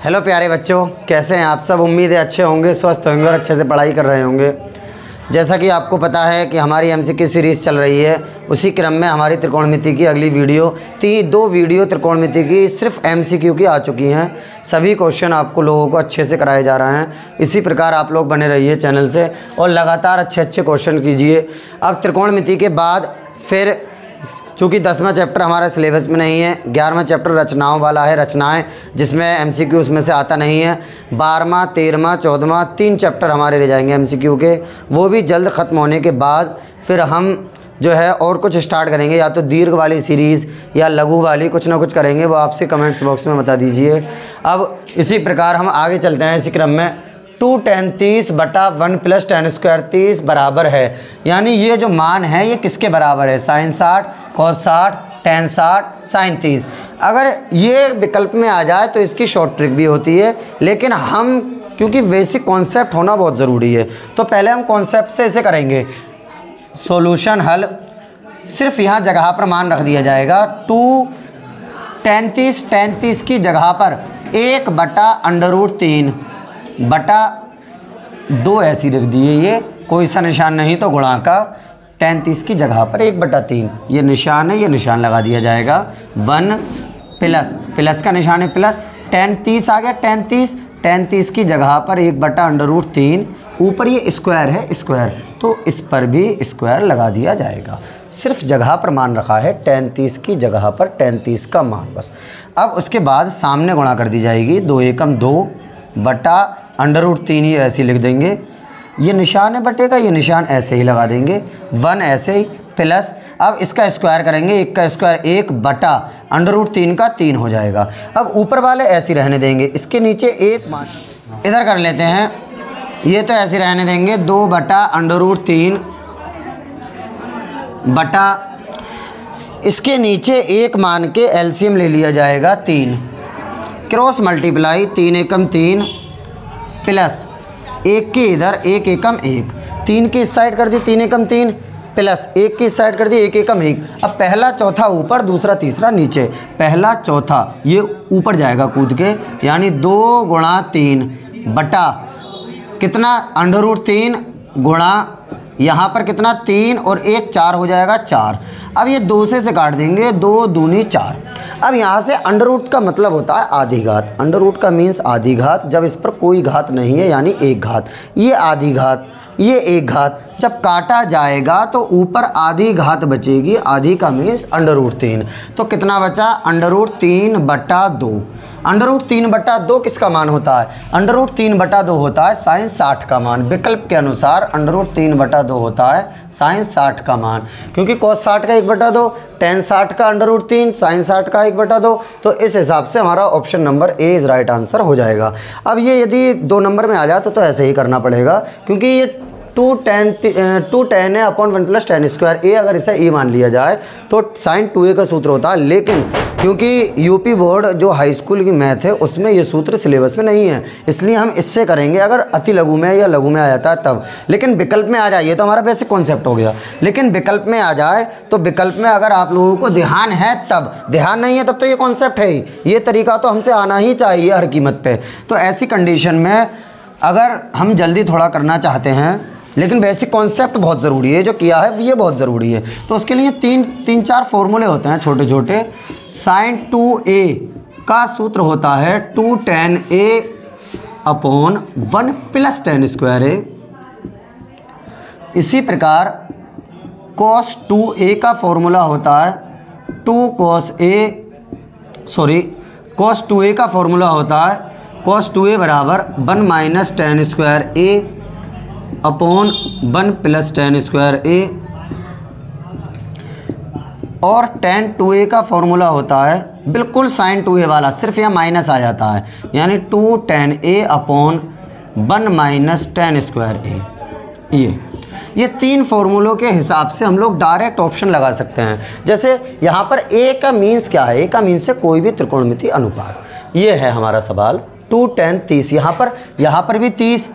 Hello प्यारे बच्चों, कैसे हैं आप सब। उम्मीद है अच्छे होंगे, स्वस्थ होंगे और अच्छे से पढ़ाई कर रहे होंगे। जैसा कि आपको पता है कि हमारी एमसीक्यू सीरीज़ चल रही है, उसी क्रम में हमारी त्रिकोणमिति की अगली वीडियो दो वीडियो त्रिकोणमिति की सिर्फ एमसीक्यू की आ चुकी हैं। सभी क्वेश्चन आपको लोगों को अच्छे से कराए जा रहे हैं। इसी प्रकार आप लोग बने रहिए चैनल से और लगातार अच्छे क्वेश्चन कीजिए। अब त्रिकोणमिति के बाद फिर चूँकि 10वां चैप्टर हमारा सिलेबस में नहीं है, 11वां चैप्टर रचनाओं वाला है, रचनाएं, जिसमें एमसीक्यू उसमें से आता नहीं है। 12वां, 13वां, 14वां 3 चैप्टर हमारे रह जाएंगे एमसीक्यू के। वो भी जल्द ख़त्म होने के बाद फिर हम जो है और कुछ स्टार्ट करेंगे, या तो दीर्घ वाली सीरीज़ या लघु वाली, कुछ ना कुछ करेंगे। वो आपसे कमेंट्स बॉक्स में बता दीजिए। अब इसी प्रकार हम आगे चलते हैं इसी क्रम में। 2 tan 30 बटा 1 + tan स्क्वायर 30 बराबर है, यानी ये जो मान है ये किसके बराबर है? sin 60, cos 60, tan 60, sin 30। अगर ये विकल्प में आ जाए तो इसकी शॉर्ट ट्रिक भी होती है, लेकिन हम क्योंकि बेसिक कॉन्सेप्ट होना बहुत ज़रूरी है तो पहले हम कॉन्सेप्ट से इसे करेंगे। सॉल्यूशन हल, सिर्फ यहाँ जगह पर मान रख दिया जाएगा। 2 tan 30 की जगह पर 1 बटा √3 बटा 2 ऐसी रख दिए। ये कोई सा निशान नहीं तो गुणा का। tan 30 की जगह पर 1/3 ये निशान है, ये निशान लगा दिया जाएगा। 1 प्लस का निशान है प्लस, tan 30 आ गया। tan 30 की जगह पर 1/√3, ऊपर ये स्क्वायर है स्क्वायर, तो इस पर भी स्क्वायर लगा दिया जाएगा। सिर्फ जगह पर मान रखा है, tan 30 की जगह पर tan 30 का मान बस। अब उसके बाद सामने गुणा कर दी जाएगी। 2 एकम 2 बटा √3 ही ऐसे लिख देंगे। ये निशान है बटे का, ये निशान ऐसे ही लगा देंगे। 1 ऐसे ही प्लस, अब इसका स्क्वायर करेंगे। 1 का स्क्वायर 1 बटा √3 का 3 हो जाएगा। अब ऊपर वाले ऐसे रहने देंगे, इसके नीचे 1 मान इधर कर लेते हैं। ये तो ऐसे रहने देंगे। 2 बटा √3 बटा इसके नीचे 1 मान के एलसीएम ले लिया जाएगा 3, क्रॉस मल्टीप्लाई। 3 एकम 3 प्लस 1 की इधर 1 एकम 1, 3 की इस साइड कर दी 3 एकम 3 प्लस 1 की इस साइड कर दी 1 एकम 1। अब पहला चौथा ऊपर, दूसरा तीसरा नीचे। पहला चौथा ये ऊपर जाएगा कूद के, यानी 2 गुणा 3 बटा कितना √3 गुणा यहाँ पर कितना 3 और 1 4 हो जाएगा 4। अब ये 2 से काट देंगे, 2 दूनी 4। अब यहाँ से √ का मतलब होता है आधी घात। √ का मीन्स आधी घात, जब इस पर कोई घात नहीं है यानी 1 घात। ये आधी घात, ये 1 घात, जब काटा जाएगा तो ऊपर आधी घात बचेगी। आधी का मीन्स √3। तो कितना बचा? √3 बटा 2। √3 बटा 2 किसका मान होता है? √3 बटा 2 होता है sin 60 का मान। विकल्प के अनुसार √3 बटा 2 होता है sin 60 का मान, क्योंकि cos 60 का 1/2, tan 60 का √3, sin 60 का 1/2। तो इस हिसाब से हमारा option number A is right answer हो जाएगा। अब ये यदि 2 नंबर में आ जाए तो ऐसे ही करना पड़ेगा, क्योंकि ये 2 tan है अपॉन 1 + tan स्क्वायर ए। अगर इसे ए मान लिया जाए तो sin 2a का सूत्र होता है, लेकिन क्योंकि यूपी बोर्ड जो हाई स्कूल की मैथ है उसमें ये सूत्र सिलेबस में नहीं है, इसलिए हम इससे करेंगे। अगर अति लघु में या लघु में आ जाता है तब, लेकिन विकल्प में आ जाए, ये तो हमारा बेसिक कॉन्सेप्ट हो गया। लेकिन विकल्प में आ जाए तो विकल्प में अगर आप लोगों को ध्यान है तब, ध्यान नहीं है तब तो ये कॉन्सेप्ट है ही, ये तरीका तो हमसे आना ही चाहिए हर कीमत पर। तो ऐसी कंडीशन में अगर हम जल्दी थोड़ा करना चाहते हैं, लेकिन बेसिक कॉन्सेप्ट बहुत ज़रूरी है, जो किया है ये बहुत ज़रूरी है, तो उसके लिए 3-4 फॉर्मूले होते हैं छोटे छोटे। sin 2a का सूत्र होता है 2 tan a upon 1 + tan square a। इसी प्रकार cos 2a का फॉर्मूला होता है cos 2a का फॉर्मूला होता है cos 2a बराबर 1 - tan square a upon 1 + tan square a। और tan 2a का फॉर्मूला होता है बिल्कुल sin 2a वाला, सिर्फ यहाँ माइनस आ जाता है, यानी 2 tan a upon 1 - tan square a। ये 3 फॉर्मूलों के हिसाब से हम लोग डायरेक्ट ऑप्शन लगा सकते हैं। जैसे यहाँ पर a का मीन्स क्या है? a का मीन्स है कोई भी त्रिकोणमितीय अनुपात। ये है हमारा सवाल। 2 tan 30, यहाँ पर भी 30,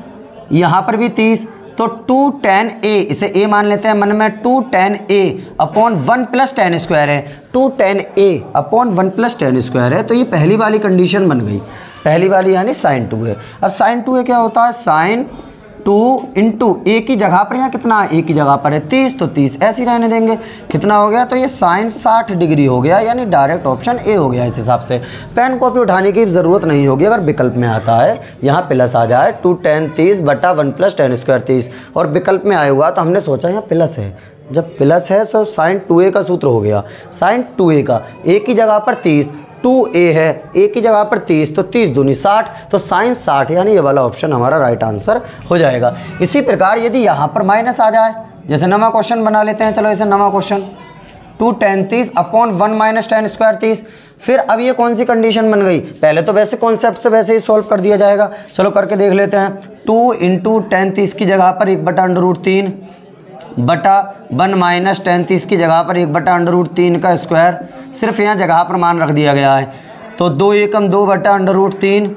यहाँ पर भी 30, तो 2 tan a, इसे a मान लेते हैं मन में। 2 tan a upon 1 + tan square है। 2 tan a upon 1 + tan square है, तो ये पहली वाली कंडीशन बन गई। पहली वाली यानी साइन 2a। अब साइन 2a क्या होता है, साइन 2 इंटू ए की जगह पर यहाँ कितना है, ए की जगह पर है 30, तो 30 ऐसे ही रहने देंगे। कितना हो गया, तो ये साइन 60 डिग्री हो गया, यानी डायरेक्ट ऑप्शन ए हो गया। इस हिसाब से पेन कॉपी उठाने की ज़रूरत नहीं होगी अगर विकल्प में आता है यहाँ प्लस आ जाए 2 tan 30 बटा 1 + tan² 30, और विकल्प में आया हुआ तो हमने सोचा यहाँ प्लस है। जब प्लस है तो साइन 2a का सूत्र हो गया, साइन 2a का ए की जगह पर 30, 2a है, ए की जगह पर 30, तो 30 दूनी 60, तो साइन 60, यानी ये वाला ऑप्शन हमारा राइट आंसर हो जाएगा। इसी प्रकार यदि यहाँ पर माइनस आ जाए, जैसे नवा क्वेश्चन बना लेते हैं, चलो इसे नवा क्वेश्चन 2 tan 30 अपॉन 1 - tan² 30। फिर अब ये कौन सी कंडीशन बन गई, पहले तो वैसे कॉन्सेप्ट से वैसे ही सॉल्व कर दिया जाएगा, चलो करके देख लेते हैं। 2 × tan 30 की जगह पर 1/√3 बटा 1 - tan 30 की जगह पर 1/√3 का स्क्वायर, सिर्फ यहाँ जगह पर मान रख दिया गया है, तो 2 एकम 2/√3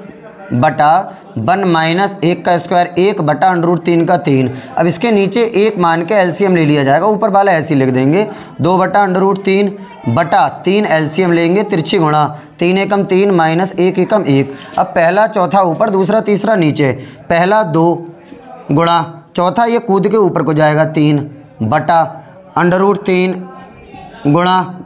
बटा 1 - 1 का स्क्वायर 1/√3 का 3। अब इसके नीचे 1 मान के एलसीएम ले लिया जाएगा, ऊपर वाला ऐसे लिख देंगे 2/√3 बटा 3 एलसीएम लेंगे, तिरछी गुणा 3 एकम 3 - 1 एकम 1। अब पहला चौथा ऊपर, दूसरा तीसरा नीचे, पहला 2 गुणा चौथा ये कूद के ऊपर को जाएगा 3 बटा √3 गुणा,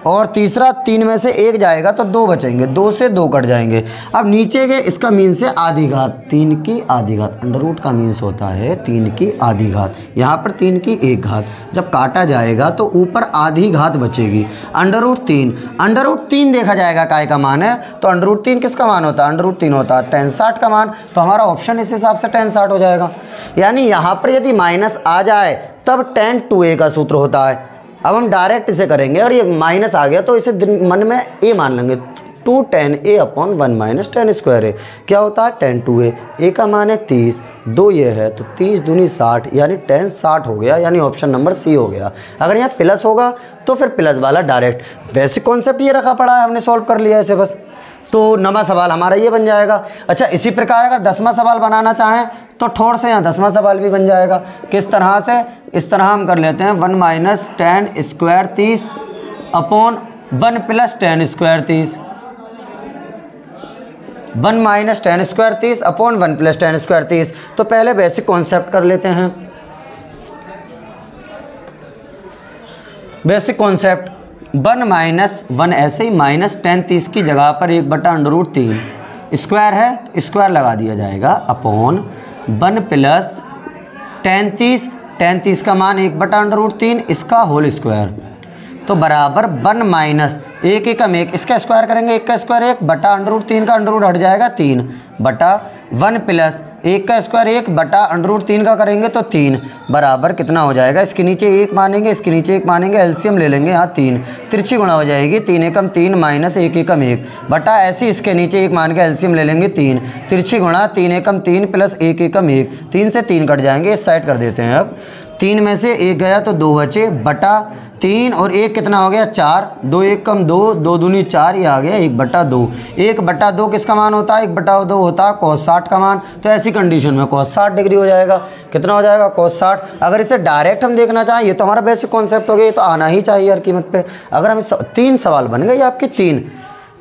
और तीसरा 3 में से 1 जाएगा तो 2 बचेंगे, 2 से 2 कट जाएंगे। अब नीचे के इसका मीन से आधी घात, 3 की आधी घात, अंडर का मीन्स होता है 3 की आधी घात, यहाँ पर 3 की 1 घात। जब काटा जाएगा तो ऊपर आधी घात बचेगी, √3 देखा जाएगा काय का मान है, तो √3 किसका मान होता है, √3 होता है tan 60 का मान, तो हमारा ऑप्शन इस हिसाब से tan 60 हो जाएगा। यानी यहाँ पर यदि माइनस आ जाए तब tan 2a का सूत्र होता है। अब हम डायरेक्ट इसे करेंगे, और ये माइनस आ गया तो इसे मन में a मान लेंगे, 2 tan a upon 1 - tan² a क्या होता है tan 2a, a का मान है 30, 2 ये है तो 30 दूनी 60, यानी tan 60 हो गया, यानी ऑप्शन नंबर सी हो गया। अगर यहाँ प्लस होगा तो फिर प्लस वाला डायरेक्ट, वैसे कॉन्सेप्ट ये रखा पड़ा है, हमने सॉल्व कर लिया इसे बस, तो नवा सवाल हमारा ये बन जाएगा। अच्छा, इसी प्रकार अगर 10वां सवाल बनाना चाहें तो ठोड़ से यहाँ 10वां सवाल भी बन जाएगा। किस तरह से, इस तरह हम कर लेते हैं 1 - tan² 30 upon 1 + tan² 30, 1 - tan² 30 upon 1 + tan² 30। तो पहले बेसिक कॉन्सेप्ट कर लेते हैं। बेसिक कॉन्सेप्ट 1 ऐसे ही -tan 30 की जगह पर 1/√3 स्क्वायर है तो स्क्वायर लगा दिया जाएगा, अपॉन 1 + tan 30 का मान 1/√3 इसका होल स्क्वायर, तो बराबर 1 - 1 एकम 1 इसका स्क्वायर करेंगे, 1 का स्क्वायर 1 बटा √3 का अंडर रूट हट जाएगा 3 बटा 1 + 1 का स्क्वायर 1 बटा √3 का करेंगे तो 3 बराबर कितना हो जाएगा, इसके नीचे 1 मानेंगे, इसके नीचे 1 मानेंगे, एलसीएम ले लेंगे, यहाँ 3 तिरछी गुणा हो जाएगी, 3 एकम 3 - 1 एकम 1 बटा ऐसे इसके नीचे 1 मान के एलसीएम ले लेंगे 3 तिरछी गुणा 3 एकम 3 + 1 एकम 1, 3 से 3 कट जाएंगे, इस साइड कर देते हैं। अब 3 में से 1 गया तो 2 बचे बटा 3 और 1 कितना हो गया 4, 2 एकम 2, 2 दूनी 4, ये आ गया 1/2। 1/2 किसका मान होता है, 1/2 होता है cos 60 का मान, तो ऐसी कंडीशन में cos 60 डिग्री हो जाएगा। कितना हो जाएगा cos 60। अगर इसे डायरेक्ट हम देखना चाहें, ये तो हमारा बेसिक कॉन्सेप्ट हो गया, ये तो आना ही चाहिए हर कीमत पे। अगर हम 3 सवाल बन गए आपके,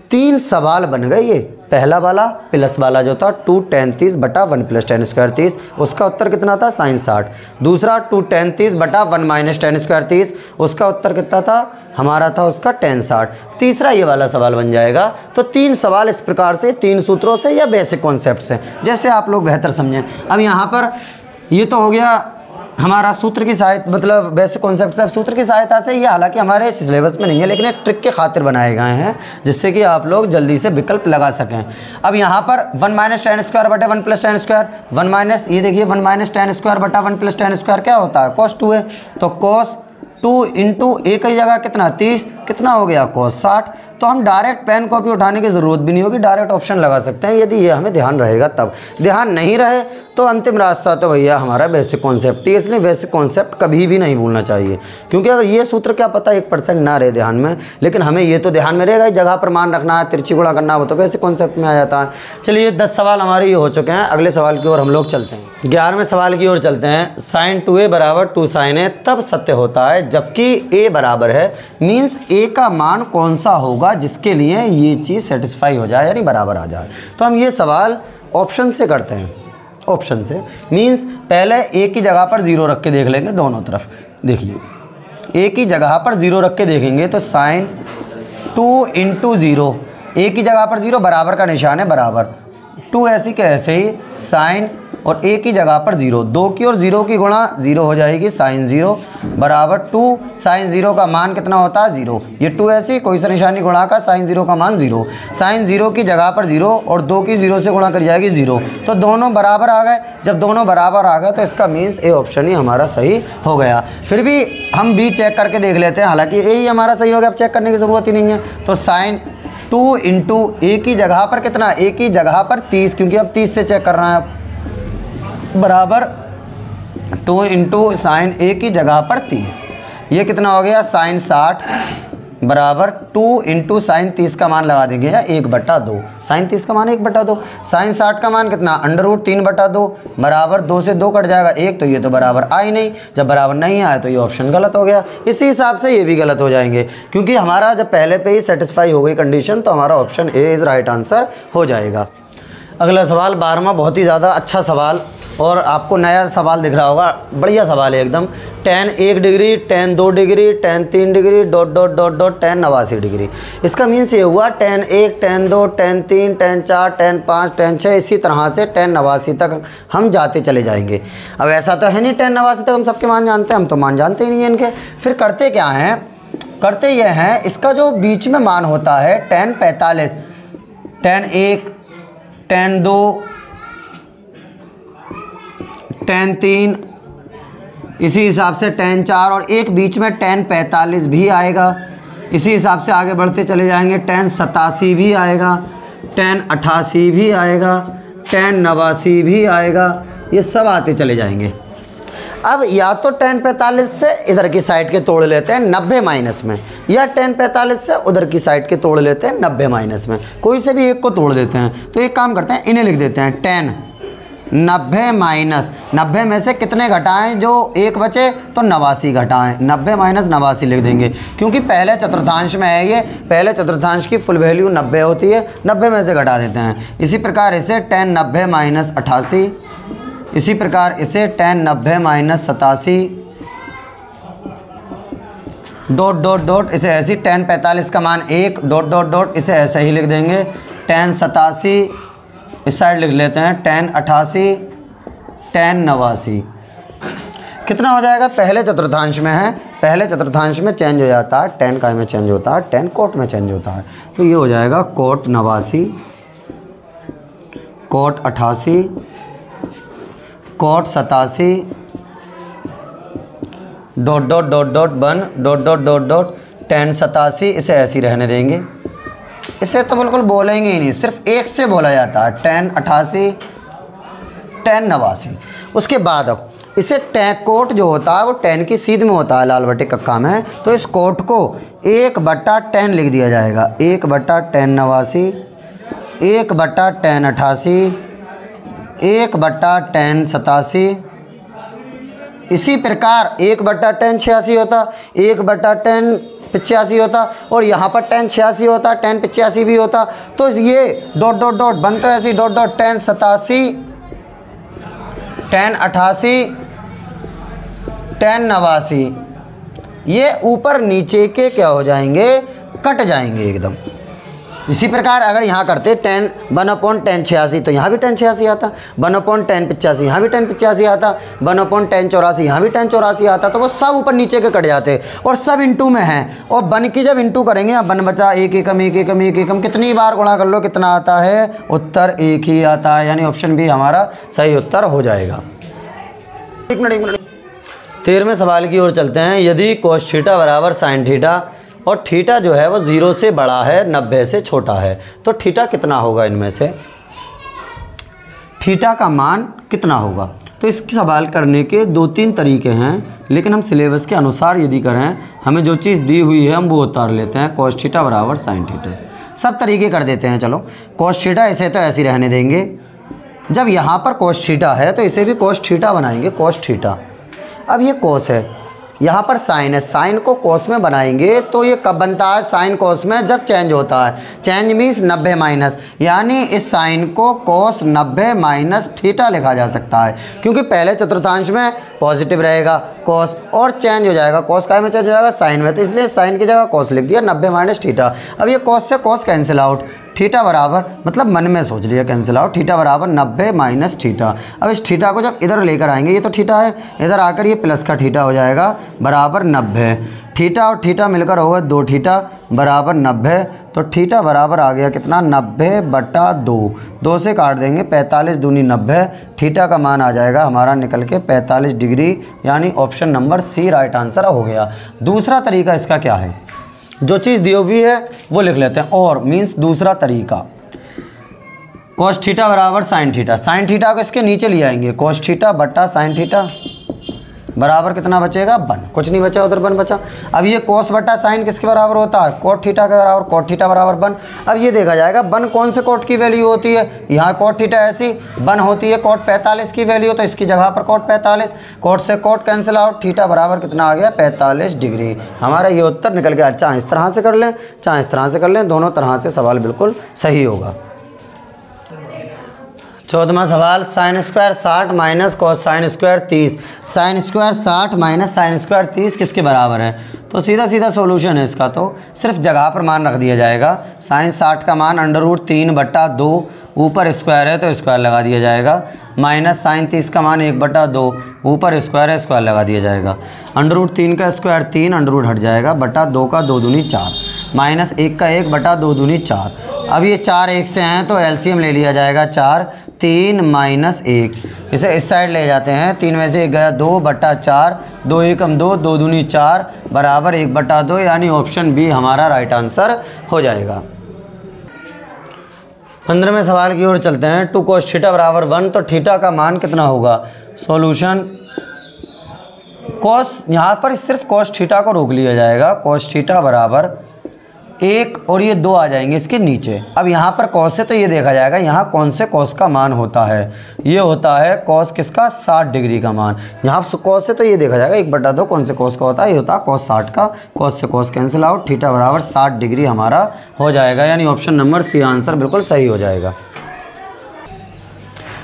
3 सवाल बन गए, ये पहला वाला प्लस वाला जो था 2 tan 30 बटा 1 + tan² 30, उसका उत्तर कितना था sin 60। दूसरा 2 tan 30 बटा 1 - tan² 30, उसका उत्तर कितना था, हमारा था उसका tan 60। तीसरा ये वाला सवाल बन जाएगा। तो 3 सवाल इस प्रकार से 3 सूत्रों से या बेसिक कॉन्सेप्ट से, जैसे आप लोग बेहतर समझें। अब यहाँ पर ये तो हो गया हमारा सूत्र की सहायता, मतलब बेसिक कॉन्सेप्ट से। सूत्र की सहायता से, ये हालांकि हमारे सिलेबस में नहीं है, लेकिन एक ट्रिक के खातिर बनाए गए हैं जिससे कि आप लोग जल्दी से विकल्प लगा सकें। अब यहाँ पर 1 - tan² बटे 1 + tan², 1 ये देखिए 1 - tan² बटा 1 + tan² क्या होता है cos 2 है, तो cos 2 × 1 की जगह कितना 30, कितना हो गया cos 60। तो हम डायरेक्ट पेन कॉपी उठाने की ज़रूरत भी नहीं होगी, डायरेक्ट ऑप्शन लगा सकते हैं यदि ये हमें ध्यान रहेगा तब। ध्यान नहीं रहे तो अंतिम रास्ता तो भैया हमारा बेसिक कॉन्सेप्ट ही, इसलिए बेसिक कॉन्सेप्ट कभी भी नहीं भूलना चाहिए, क्योंकि अगर ये सूत्र क्या पता 1% ना रहे ध्यान में, लेकिन हमें ये तो ध्यान में रहेगा, जगह पर मान रखना है, तिरछी गुणा करना, वो तो बेसिक कॉन्सेप्ट में आ जाता है। चलिए 10 सवाल हमारे ये हो चुके हैं, अगले सवाल की ओर हम लोग चलते हैं। 11वें सवाल की ओर चलते हैं। sin 2a = 2 sin a तब सत्य होता है जबकि a बराबर है, मीन्स ए का मान कौन सा होगा जिसके लिए ये चीज़ सेटिस्फाई हो जाए यानी बराबर आ जाए। तो हम ये सवाल ऑप्शन से करते हैं। ऑप्शन से मीन्स पहले ए की जगह पर 0 रख के देख लेंगे दोनों तरफ। देखिए ए की जगह पर 0 रख के देखेंगे तो साइन 2 इंटू 0, ए की जगह पर 0, बराबर का निशान है बराबर, 2 ऐसी के ऐसे ही साइन और ए की जगह पर 0, 2 की और 0 की गुणा 0 हो जाएगी साइन 0 बराबर 2 साइन 0 का मान कितना होता है 0, ये 2 ऐसी कोई सा निशानी गुणा का साइन 0 का मान 0, साइन 0 की जगह पर 0 और 2 की 0 से गुणा कर जाएगी 0, तो दोनों बराबर आ गए। जब दोनों बराबर आ गए तो इसका मीन्स ए ऑप्शन ही हमारा सही हो गया। फिर भी हम बी चेक करके देख लेते हैं, हालांकि ए ही हमारा सही हो गया, अब चेक करने की ज़रूरत ही नहीं है। तो साइन 2 इंटू ए की जगह पर कितना, ए की जगह पर 30, क्योंकि अब 30 से चेक करना है, बराबर 2 इंटू साइन ए की जगह पर 30, ये कितना हो गया साइन 60 बराबर 2 इंटू साइन 30 का मान लगा देंगे या 1/2, साइन 30 का मान 1/2, साइन 60 का मान कितना √3/2 बराबर 2 से 2 कट जाएगा 1, तो ये तो बराबर आ ही नहीं। जब बराबर नहीं आया तो ये ऑप्शन गलत हो गया। इसी हिसाब से ये भी गलत हो जाएंगे, क्योंकि हमारा जब पहले पे ही सेटिस्फाई हो गई कंडीशन तो हमारा option A is right answer हो जाएगा। अगला सवाल 12वां, बहुत ही ज़्यादा अच्छा सवाल और आपको नया सवाल दिख रहा होगा, बढ़िया सवाल है एकदम। tan 1 degree, tan 2 degree, tan 3 degree, ... tan 89 degree. इसका मीन्स ये हुआ tan 1, tan 2, tan 3, tan 4, tan 5, tan 6, इसी तरह से tan 89 तक हम जाते चले जाएंगे। अब ऐसा तो है नहीं tan 89 तक हम सबके मान जानते हैं, हम तो मान जानते ही नहीं हैं इनके। फिर करते क्या हैं, करते ये हैं इसका जो बीच में मान होता है tan 45, tan 1, tan 2, tan 3, इसी हिसाब से tan 4 और एक बीच में tan 45 भी आएगा। इसी हिसाब से आगे बढ़ते चले जाएंगे, tan 87 भी आएगा, tan 88 भी आएगा, tan 89 भी आएगा, ये सब आते चले जाएंगे। अब या तो tan 45 से इधर की साइड के तोड़ लेते हैं 90 माइनस में, या tan 45 से उधर की साइड के तोड़ लेते हैं 90 माइनस में, कोई से भी एक को तोड़ देते हैं। तो एक काम करते हैं, इन्हें लिख देते हैं tan 90 माइनस 90 में से कितने घटाएं, जो एक बचे तो 89 घटाएं, 90 माइनस 89 लिख देंगे, क्योंकि पहले चतुर्थांश में है ये, पहले चतुर्थांश की फुल वैल्यू 90 होती है, 90 में से घटा देते हैं। इसी प्रकार इसे tan 90 माइनस 88, इसी प्रकार इसे tan 90 माइनस 87, ... इसे ऐसी tan 45 का मान 1, ... इसे ऐसे ही लिख देंगे, tan 87 इस साइड लिख लेते हैं, tan 88, tan 89 कितना हो जाएगा, पहले चतुर्थांश में है, पहले चतुर्थांश में चेंज हो जाता है, tan काय में चेंज होता है, tan कोट में चेंज होता है, तो ये हो जाएगा कोट 89, कोट 88, कोट 87, ... 1, ... tan 87 इसे ऐसे ही रहने देंगे। इसे तो बिल्कुल बोलेंगे ही नहीं, सिर्फ एक से बोला जाता है, tan 88, tan 89। उसके बाद अब इसे tan कोट जो होता है वो tan की सीध में होता है, लाल बटे कक्का में, तो इस कोट को 1/tan लिख दिया जाएगा, 1/tan 89, 1/tan 88, 1/tan 87। इसी प्रकार 1/tan 86 होता, 1/tan 85 होता, और यहाँ पर tan 86 होता, tan 85 भी होता, तो ये ... बनता है ऐसी ... tan 87, tan 88, tan 89, ये ऊपर नीचे के क्या हो जाएंगे, कट जाएंगे एकदम। इसी प्रकार अगर यहाँ करते tan 1/tan 86 तो यहाँ भी tan 86 आता, 1/tan 85 यहाँ भी tan 85 आता, 1/tan 84 यहाँ भी tan 84 आता, तो वो सब ऊपर नीचे के कट जाते और सब इंटू में हैं। और बन की जब इंटू करेंगे, यहाँ बन बचा 1 एकम 1 एकम 1 एकम, कितनी बार गुणा कर लो कितना आता है, उत्तर 1 ही आता है, यानी ऑप्शन बी हमारा सही उत्तर हो जाएगा। 1 मिनट 13वें सवाल की ओर चलते हैं। यदि cos थीटा बराबर sin थीटा और थीटा जो है वो 0 से बड़ा है 90 से छोटा है, तो थीटा कितना होगा, इनमें से थीटा का मान कितना होगा। तो इस सवाल करने के 2-3 तरीके हैं, लेकिन हम सिलेबस के अनुसार यदि करें, हमें जो चीज़ दी हुई है हम वो उतार लेते हैं। cos थीटा बराबर sin थीटा, सब तरीके कर देते हैं। चलो cos थीटा इसे तो ऐसे ही रहने देंगे, जब यहाँ पर cos थीटा है तो इसे भी cos थीटा बनाएंगे, cos थीटा। अब ये cos है यहाँ पर साइन है, साइन को कॉस में बनाएंगे तो ये कब बनता है साइन कॉस में, जब चेंज होता है। चेंज मीन्स 90 माइनस, यानी इस साइन को कॉस 90 माइनस थीटा लिखा जा सकता है, क्योंकि पहले चतुर्थांश में पॉजिटिव रहेगा कॉस और चेंज हो जाएगा, कॉस काय में चेंज हो जाएगा साइन में, तो इसलिए साइन की जगह कॉस लिख दिया 90 माइनस थीटा। अब ये कॉस से कॉस कैंसिल आउट, थीटा बराबर, मतलब मन में सोच लिया कैंसिल आउट, थीटा बराबर 90 माइनस थीटा। अब इस थीटा को जब इधर लेकर आएंगे, ये तो थीटा है, इधर आकर ये प्लस का थीटा हो जाएगा बराबर 90। थीटा और थीटा मिलकर होगा 2 थीटा बराबर 90, तो थीटा बराबर आ गया कितना 90/2, 2 से काट देंगे 45 दूनी 90, थीटा का मान आ जाएगा हमारा निकल के 45 डिग्री, यानी option number C right answer हो गया। दूसरा तरीका इसका क्या है, जो चीज़ दी हुई है वो लिख लेते हैं, और मीन्स दूसरा तरीका cos थीटा बराबर साइन थीटा, साइन थीटा को इसके नीचे ले आएंगे, cos थीटा बटा साइन थीटा बराबर कितना बचेगा 1, कुछ नहीं बचा उधर 1 बचा। अब ये cos बटा साइन किसके बराबर होता है, cot थीटा के बराबर, cot थीटा बराबर 1। अब ये देखा जाएगा 1 कौन से cot की वैल्यू होती है, यहाँ cot थीटा ऐसी 1 होती है cot 45 की वैल्यू, तो इसकी जगह पर cot 45, cot से cot कैंसिल आउट, थीटा बराबर कितना आ गया 45 डिग्री। हमारा ये उत्तर निकल गया। चाहे इस तरह से कर लें चाहे इस तरह से कर लें, दोनों तरह से सवाल बिल्कुल सही होगा। 14वां सवाल, sine square 60 minus cos sine square 30, sine square 60 minus sine square 30 किसके बराबर है। तो सीधा सीधा सॉल्यूशन है इसका, तो सिर्फ जगह पर मान रख दिया जाएगा। साइन 60 का मान √3/2, ऊपर स्क्वायर है तो स्क्वायर लगा दिया जाएगा, माइनस साइन 30 का मान 1/2, ऊपर स्क्वायर है स्क्वायर लगा दिया जाएगा। √3 का स्क्वायर 3, अंडर हट जाएगा, बटा 2 का 2 दूनी 4, माइनस 1 का 1 बटा 2 दूनी 4। अब ये 4 1 से हैं तो एलसीएम ले लिया जाएगा 4, 3 माइनस 1, इसे इस साइड ले जाते हैं, 3 में से 1 गया 2/4, 2 1 2, 2 दूनी 4 बराबर 1/2, यानी ऑप्शन बी हमारा राइट आंसर हो जाएगा। 15वें सवाल की ओर चलते हैं। 2 cos थीटा बराबर 1, तो थीटा का मान कितना होगा। सॉल्यूशन, cos यहाँ पर सिर्फ cos थीटा को रोक लिया जाएगा, cos थीटा बराबर 1 और ये 2 आ जाएंगे इसके नीचे। अब यहाँ पर cos है तो ये देखा जाएगा यहाँ कौन से cos का मान होता है, ये होता है cos किसका 60 डिग्री का मान। यहाँ cos है तो ये देखा जाएगा 1/2 कौन से cos का होता है, ये होता है cos 60 का, cos से cos कैंसिल आउट, थीटा बराबर 60 डिग्री हमारा हो जाएगा, यानी ऑप्शन नंबर सी आंसर बिल्कुल सही हो जाएगा।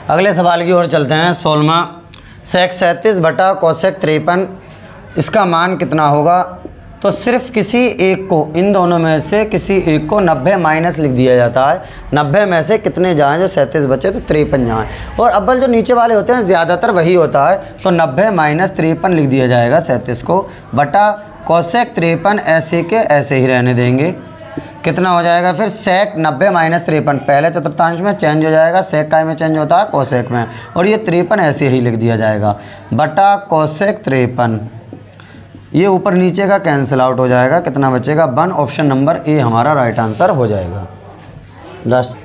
अगले सवाल की ओर चलते हैं। 16वां, sec 37 बटा cosec 53, इसका मान कितना होगा। तो सिर्फ किसी एक को, इन दोनों में से किसी एक को 90 माइनस लिख दिया जाता है। 90 में से कितने जाएँ, जो 37 बचे तो 53 जाएँ, और अव्वल जो नीचे वाले होते हैं ज़्यादातर वही होता है, तो 90 माइनस 53 लिख दिया जाएगा 37 को, बटा cosec 53 ऐसे के ऐसे ही रहने देंगे। कितना हो जाएगा फिर sec 90 माइनस 53, पहले चतुर्थांश में चेंज हो जाएगा, sec काय में चेंज होता है cosec में, और ये 53 ऐसे ही लिख दिया जाएगा, बटा cosec 53, ये ऊपर नीचे का कैंसिल आउट हो जाएगा, कितना बचेगा 1, ऑप्शन नंबर ए हमारा राइट आंसर हो जाएगा। लास्ट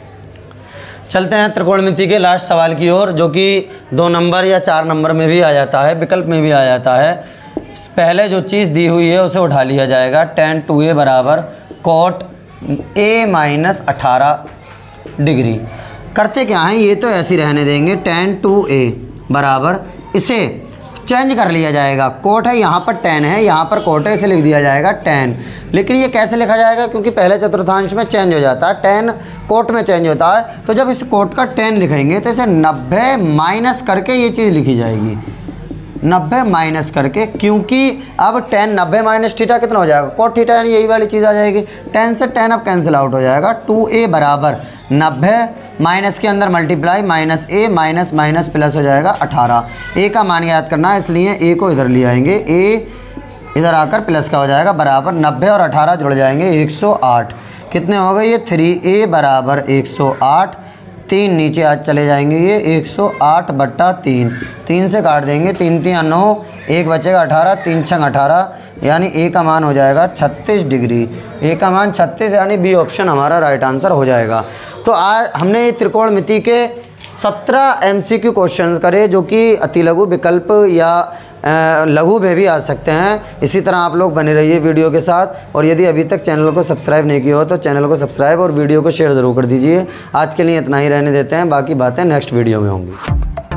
चलते हैं त्रिकोणमिति के लास्ट सवाल की ओर, जो कि 2 नंबर या 4 नंबर में भी आ जाता है, विकल्प में भी आ जाता है। पहले जो चीज़ दी हुई है उसे उठा लिया जाएगा। tan 2a बराबर cot a माइनस 18 डिग्री। करते क्या हैं, ये तो ऐसे रहने देंगे, tan 2a बराबर, इसे चेंज कर लिया जाएगा, कोट है यहाँ पर tan है, यहाँ पर कोट है, इसे लिख दिया जाएगा tan। लेकिन ये कैसे लिखा जाएगा, क्योंकि पहले चतुर्थांश में चेंज हो जाता है, tan कोट में चेंज होता है, तो जब इस कोट का tan लिखेंगे तो इसे 90 माइनस करके ये चीज़ लिखी जाएगी, 90 माइनस करके, क्योंकि अब tan 90 माइनस थीटा कितना हो जाएगा cot थीटा, यानी यही वाली चीज़ आ जाएगी। tan से tan अब कैंसिल आउट हो जाएगा, 2a बराबर 90 माइनस के अंदर multiply minus a minus minus plus हो जाएगा 18। a का मान याद करना है, इसलिए a को इधर ले आएंगे, a इधर आकर प्लस का हो जाएगा, बराबर 90 और 18 जुड़ जाएंगे 108। कितने हो गए ये 3a बराबर 108, 3 नीचे आज चले जाएंगे, ये 108 बट्टा 3, 3 से काट देंगे, 3 3 9, 1 बचेगा 18, 3 6 18, यानी ए का मान हो जाएगा 36 डिग्री। ए का मान 36, यानी बी ऑप्शन हमारा राइट आंसर हो जाएगा। तो आज हमने त्रिकोणमिति के 17 MCQ क्वेश्चंस करे, जो कि अति लघु, विकल्प या लघु में भी आ सकते हैं। इसी तरह आप लोग बने रहिए वीडियो के साथ, और यदि अभी तक चैनल को सब्सक्राइब नहीं किया हो तो चैनल को सब्सक्राइब और वीडियो को शेयर ज़रूर कर दीजिए। आज के लिए इतना ही रहने देते हैं, बाकी बातें नेक्स्ट वीडियो में होंगी।